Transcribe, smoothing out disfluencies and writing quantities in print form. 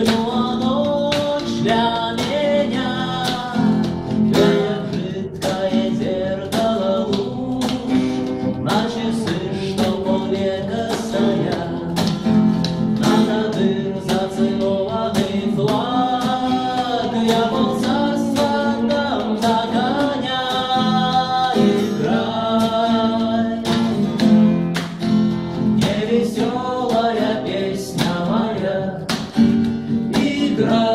Свернула ночь для меня, глядя в жидкое зеркало луж, на часы, что полвека стоят, на дыр зацелованный флаг. Я был царством там за коня играй. Невеселая песня моя, играй.